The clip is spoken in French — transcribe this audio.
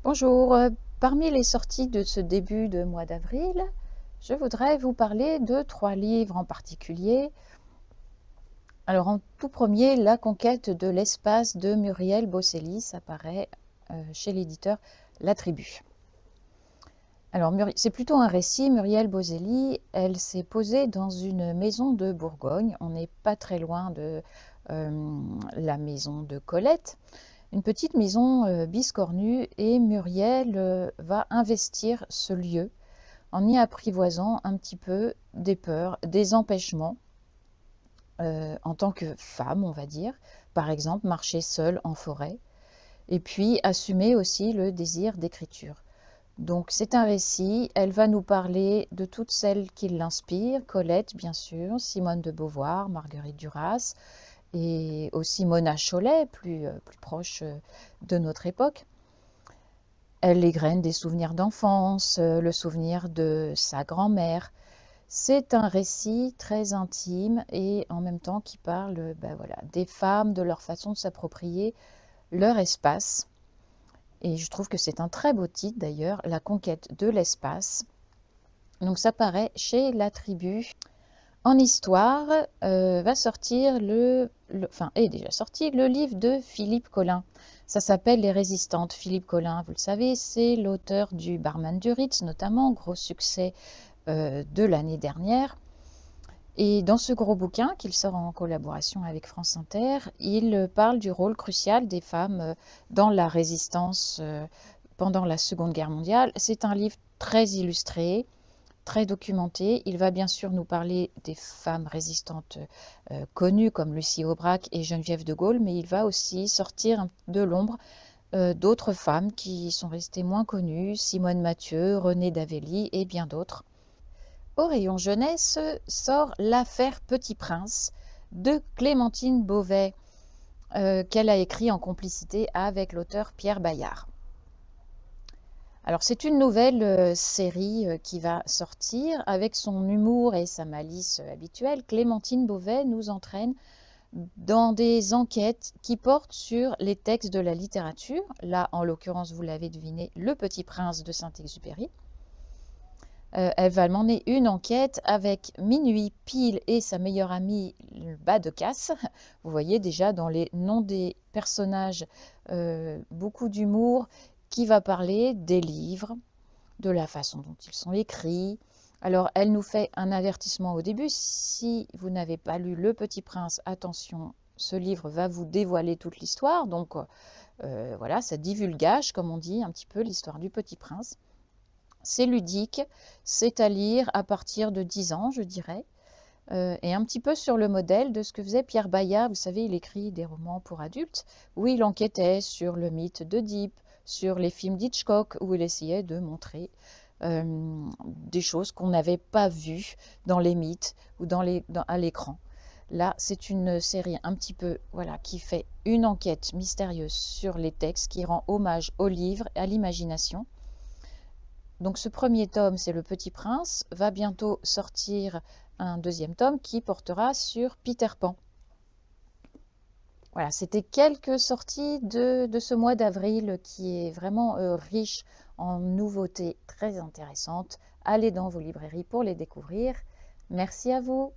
Bonjour, parmi les sorties de ce début de mois d'avril, je voudrais vous parler de 3 livres en particulier. Alors en tout premier, La conquête de l'espace de Muriel Boselli, ça paraît chez l'éditeur La Tribu. Alors c'est plutôt un récit. Muriel Boselli, elle s'est posée dans une maison de Bourgogne. On n'est pas très loin de la maison de Colette. Une petite maison biscornue, et Muriel va investir ce lieu en y apprivoisant un petit peu des peurs, des empêchements en tant que femme, on va dire. Par exemple, marcher seule en forêt, et puis assumer aussi le désir d'écriture. Donc c'est un récit, elle va nous parler de toutes celles qui l'inspirent, Colette bien sûr, Simone de Beauvoir, Marguerite Duras, et aussi Mona Chollet, plus proche de notre époque. Elle égrène des souvenirs d'enfance, le souvenir de sa grand-mère. C'est un récit très intime et en même temps qui parle voilà, des femmes, de leur façon de s'approprier leur espace. Et je trouve que c'est un très beau titre d'ailleurs, La conquête de l'espace. Donc ça paraît chez La Tribu. En histoire, va sortir enfin est déjà sorti le livre de Philippe Collin. Ça s'appelle Les Résistantes. Philippe Collin, vous le savez, c'est l'auteur du Barman du Ritz, notamment, gros succès de l'année dernière. Et dans ce gros bouquin qu'il sort en collaboration avec France Inter, il parle du rôle crucial des femmes dans la résistance pendant la Seconde Guerre mondiale. C'est un livre très illustré, très documenté. Il va bien sûr nous parler des femmes résistantes connues comme Lucie Aubrac et Geneviève de Gaulle, mais il va aussi sortir de l'ombre d'autres femmes qui sont restées moins connues, Simone Mathieu, Renée Davelli et bien d'autres. Au rayon jeunesse sort L'affaire Petit Prince de Clémentine Beauvais, qu'elle a écrit en complicité avec l'auteur Pierre Bayard. Alors c'est une nouvelle série qui va sortir avec son humour et sa malice habituelle. Clémentine Beauvais nous entraîne dans des enquêtes qui portent sur les textes de la littérature. Là, en l'occurrence, vous l'avez deviné, Le Petit Prince de Saint-Exupéry. Elle va mener une enquête avec Minuit, Pile et sa meilleure amie, le bas de casse. Vous voyez déjà dans les noms des personnages beaucoup d'humour qui va parler des livres, de la façon dont ils sont écrits. Alors, elle nous fait un avertissement au début. Si vous n'avez pas lu Le Petit Prince, attention, ce livre va vous dévoiler toute l'histoire. Donc, voilà, ça divulgage, comme on dit, un petit peu l'histoire du Petit Prince. C'est ludique, c'est à lire à partir de 10 ans, je dirais, et un petit peu sur le modèle de ce que faisait Pierre Bayard. Vous savez, il écrit des romans pour adultes, où il enquêtait sur le mythe d'Oedipe, sur les films d'Hitchcock, où il essayait de montrer des choses qu'on n'avait pas vues dans les mythes ou à l'écran. Là, c'est une série un petit peu, voilà, qui fait une enquête mystérieuse sur les textes, qui rend hommage au livre et à l'imagination. Donc ce premier tome, c'est Le Petit Prince, va bientôt sortir un deuxième tome qui portera sur Peter Pan. Voilà, c'était quelques sorties de ce mois d'avril qui est vraiment riche en nouveautés très intéressantes. Allez dans vos librairies pour les découvrir. Merci à vous.